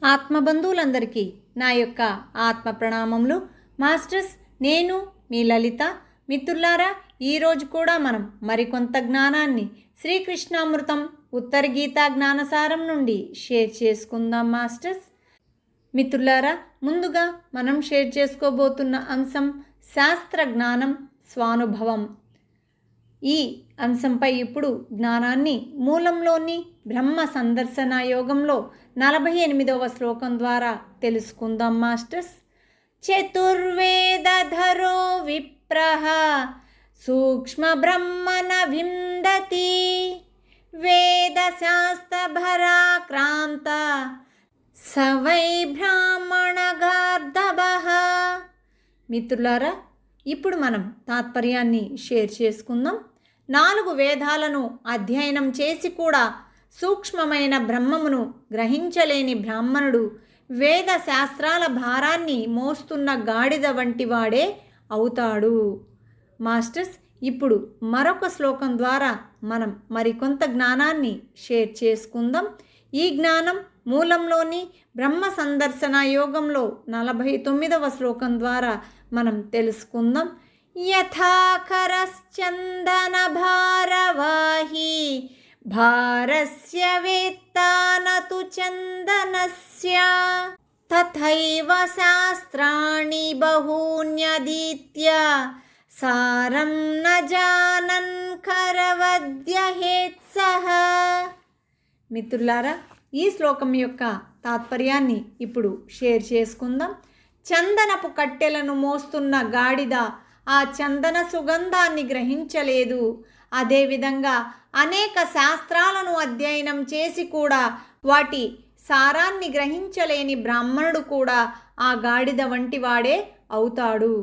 ఆత్మబంధువులందరికీ నా యొక్క ఆత్మ ప్రణామములు. మాస్టర్స్, నేను మీ లలిత. మిత్రులారా, ఈరోజు కూడా మనం మరికొంత జ్ఞానాన్ని శ్రీకృష్ణామృతం ఉత్తర గీతా జ్ఞానసారం నుండి షేర్ చేసుకుందాం. మాస్టర్స్, మిత్రులారా, ముందుగా మనం షేర్ చేసుకోబోతున్న అంశం శాస్త్ర జ్ఞానం స్వానుభవం. ఈ అంశంపై ఇప్పుడు జ్ఞానాన్ని మూలంలోని బ్రహ్మ సందర్శన యోగంలో 48వ శ్లోకం ద్వారా తెలుసుకుందాం. మాస్టర్స్, చతుర్వేదధరో విప్రః సూక్ష్మ బ్రహ్మణ విందతి వేదశాస్త్రభరాక్రాంత సవై బ్రాహ్మణ గార్ధభః. మిత్రులారా, ఇప్పుడు మనం తాత్పర్యాన్ని షేర్ చేసుకుందాం. 4 వేదాలను అధ్యయనం చేసి కూడా సూక్ష్మమైన బ్రహ్మమును గ్రహించలేని బ్రాహ్మణుడు వేద శాస్త్రాల భారాన్ని మోస్తున్న గాడిద వంటి వాడే అవుతాడు. మాస్టర్స్, ఇప్పుడు మరొక శ్లోకం ద్వారా మనం మరికొంత జ్ఞానాన్ని షేర్ చేసుకుందాం. ఈ జ్ఞానం మూలంలోని బ్రహ్మ సందర్శన యోగంలో 49వ శ్లోకం ద్వారా మనం తెలుసుకుందాం. యథాకరశ్చందన భారవాహి భారస్య వేత్తానతు చందనస్య తథైవ శాస్త్రాణి బహూన్యదీత్య సారం న జానన్ కరవద్యహేత్సః. మిత్రులారా, ఈ శ్లోకం యొక్క తాత్పర్యాన్ని ఇప్పుడు షేర్ చేసుకుందాం. చందనపు కట్టెలను మోస్తున్న గాడిద ఆ చందన సుగంధాన్ని గ్రహించలేదు. అదేవిధంగా అనేక శాస్త్రాలను అధ్యయనం చేసి కూడా వాటి సారాన్ని గ్రహించలేని బ్రాహ్మణుడు కూడా ఆ గాడిద వంటి వాడే అవుతాడు.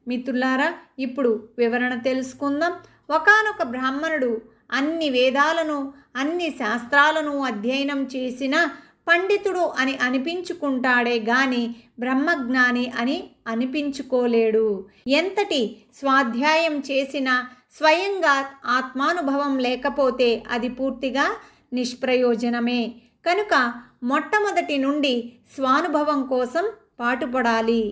మిత్రులారా, ఇప్పుడు వివరణ తెలుసుకుందాం. ఒకానొక బ్రాహ్మణుడు అన్ని వేదాలను అన్ని శాస్త్రాలను అధ్యయనం చేసిన పండితుడు అని అనిపించుకుంటాడే గాని బ్రహ్మజ్ఞాని అని అనిపించుకోలేడు. ఎంతటి స్వాధ్యాయం చేసినా స్వయంగా ఆత్మానుభవం లేకపోతే అది పూర్తిగా నిష్ప్రయోజనమే. కనుక మొట్టమొదటి నుండి స్వానుభవం కోసం పాటుపడాలి.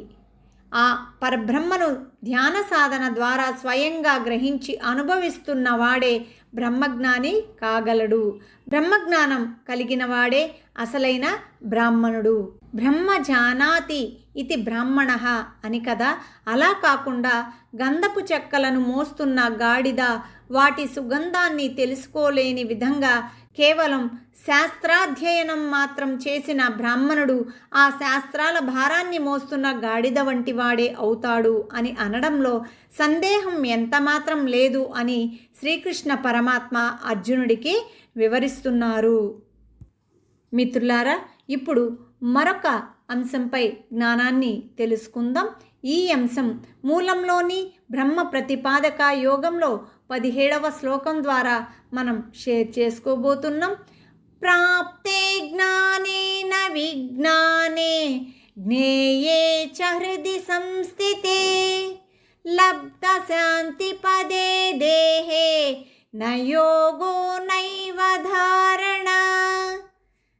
ఆ పరబ్రహ్మను ధ్యాన సాధన ద్వారా స్వయంగా గ్రహించి అనుభవిస్తున్న వాడే బ్రహ్మజ్ఞాని కాగలడు. బ్రహ్మజ్ఞానం కలిగిన వాడే అసలైన బ్రాహ్మణుడు. బ్రహ్మ జానాతి ఇది బ్రాహ్మణః అని కదా. అలా కాకుండా గంధపు చెక్కలను మోస్తున్న గాడిద వాటి సుగంధాన్ని తెలుసుకోలేని విధంగా కేవలం శాస్త్రాధ్యయనం మాత్రం చేసిన బ్రాహ్మణుడు ఆ శాస్త్రాల భారాన్ని మోస్తున్న గాడిద వంటి వాడే అవుతాడు అని అనడంలో సందేహం ఎంతమాత్రం లేదు అని శ్రీకృష్ణ పరమాత్మ అర్జునుడికి వివరిస్తున్నారు. మిత్రులారా, ఇప్పుడు మరొక అంశంపై జ్ఞానాన్ని తెలుసుకుందాం. ఈ అంశం మూలంలోని బ్రహ్మ ప్రతిపాదక యోగంలో 17వ శ్లోకం ద్వారా మనం షేర్ చేసుకోబోతున్నాం. ప్రాప్తే జ్ఞానేన విజ్ఞానే జ్ఞేయే చ హృది సంస్థితే లబ్ధ శాంతి పదే దేహే నయోగో నైవ ధారణ.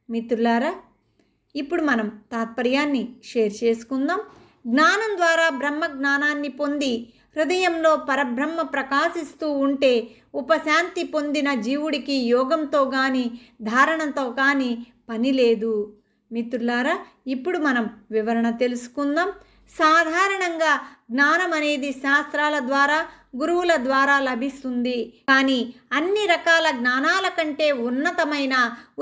మిత్రులారా, ఇప్పుడు మనం తాత్పర్యాన్ని షేర్ చేసుకుందాం. జ్ఞానం ద్వారా బ్రహ్మ జ్ఞానాన్ని పొంది హృదయంలో పరబ్రహ్మ ప్రకాశిస్తూ ఉంటే ఉపశాంతి పొందిన జీవుడికి యోగంతో కానీ ధారణతో కానీ పని లేదు. మిత్రులారా, ఇప్పుడు మనం వివరణ తెలుసుకుందాం. సాధారణంగా జ్ఞానం అనేది శాస్త్రాల ద్వారా గురువుల ద్వారా లభిస్తుంది. కానీ అన్ని రకాల జ్ఞానాల కంటే ఉన్నతమైన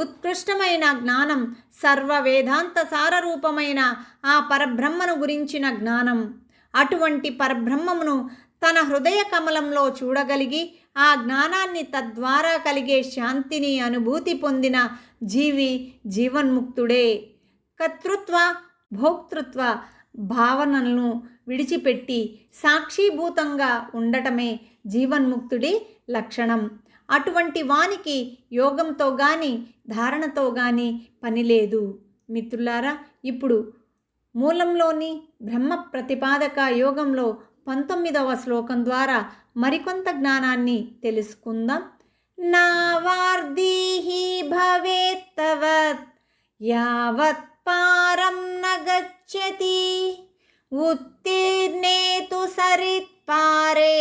ఉత్కృష్టమైన జ్ఞానం సర్వ వేదాంత సారరూపమైన ఆ పరబ్రహ్మను గురించిన జ్ఞానం. అటువంటి పరబ్రహ్మమును తన హృదయ కమలంలో చూడగలిగి ఆ జ్ఞానాన్ని తద్వారా కలిగే శాంతిని అనుభూతి పొందిన జీవి జీవన్ముక్తుడే. కర్తృత్వ భోక్తృత్వ భావనలను విడిచిపెట్టి సాక్షిభూతంగా ఉండటమే జీవన్ముక్తుడి లక్షణం. అటువంటి వానికి యోగంతో కానీ ధారణతో కానీ పనిలేదు. మిత్రులారా, ఇప్పుడు మూలంలోని బ్రహ్మ ప్రతిపాదక యోగంలో 19వ శ్లోకం ద్వారా మరికొంత జ్ఞానాన్ని తెలుసుకుందాం. నావార్దీహి భవేత్తవత్ యావత్ పారత్ పారం న గచ్చతి ఉత్తీర్ణే తు సరిత్పారే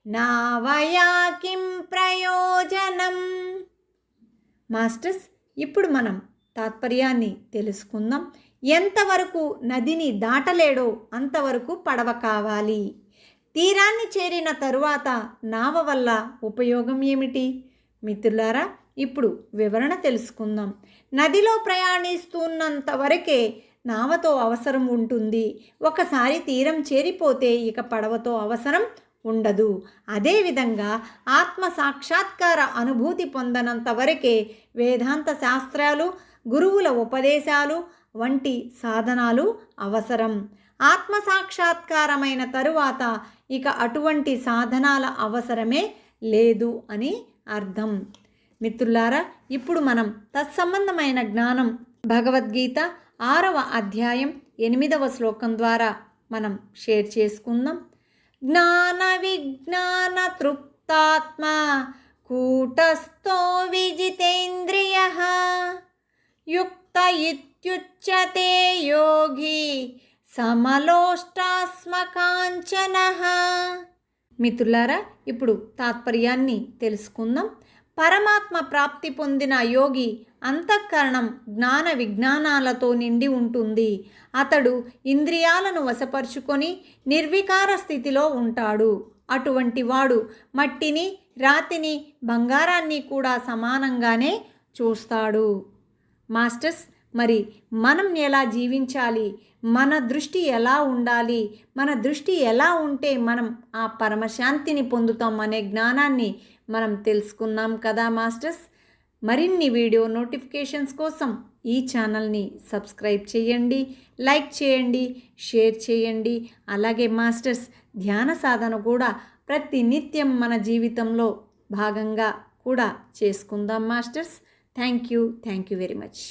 నావయా కిం ప్రయోజనం. మాస్టర్స్, ఇప్పుడు మనం తాత్పర్యాన్ని తెలుసుకుందాం. ఎంతవరకు నదిని దాటలేడో అంతవరకు పడవ కావాలి. తీరాన్ని చేరిన తరువాత నావ వల్ల ఉపయోగం ఏమిటి? మిత్రులారా, ఇప్పుడు వివరణ తెలుసుకుందాం. నదిలో ప్రయాణిస్తున్నంత వరకే నావతో అవసరం ఉంటుంది. ఒకసారి తీరం చేరిపోతే ఇక పడవతో అవసరం ఉండదు. అదేవిధంగా ఆత్మ సాక్షాత్కార అనుభూతి పొందనంత వరకే వేదాంత శాస్త్రాలు, గురువుల ఉపదేశాలు వంటి సాధనాలు అవసరం. ఆత్మ సాక్షాత్కారమైన తరువాత ఇక అటువంటి సాధనాల అవసరమే లేదు అని అర్థం. మిత్రులారా, ఇప్పుడు మనం తత్సంబంధమైన జ్ఞానం భగవద్గీత 6వ అధ్యాయం 8వ శ్లోకం ద్వారా మనం షేర్ చేసుకుందాం. జ్ఞాన విజ్ఞాన తృప్తాత్మ కూటస్థో విజితేంద్రియః యుక్త ఇత్యుచ్యతే యోగి సమలోష్టాస్మకాంచనః. మిత్రులారా, ఇప్పుడు తాత్పర్యాన్ని తెలుసుకుందాం. పరమాత్మ ప్రాప్తి పొందిన యోగి అంతఃకరణం జ్ఞాన విజ్ఞానాలతో నిండి ఉంటుంది. అతడు ఇంద్రియాలను వశపరుచుకొని నిర్వికార స్థితిలో ఉంటాడు. అటువంటి వాడు మట్టిని, రాతిని, బంగారాన్ని కూడా సమానంగానే చూస్తాడు. మాస్టర్స్, మరి మనం ఎలా జీవించాలి? మన దృష్టి ఎలా ఉండాలి? మన దృష్టి ఎలా ఉంటే మనం ఆ పరమశాంతిని పొందుతాం అనే జ్ఞానాన్ని మనం తెలుసుకున్నాం కదా మాస్టర్స్. మరిన్ని వీడియో నోటిఫికేషన్స్ కోసం ఈ ఛానల్ని సబ్స్క్రైబ్ చేయండి, లైక్ చేయండి, షేర్ చేయండి. అలాగే మాస్టర్స్, ధ్యాన సాధన కూడా ప్రతి నిత్యం మన జీవితంలో భాగంగా కూడా చేసుకుందాం masters. Thank you very much.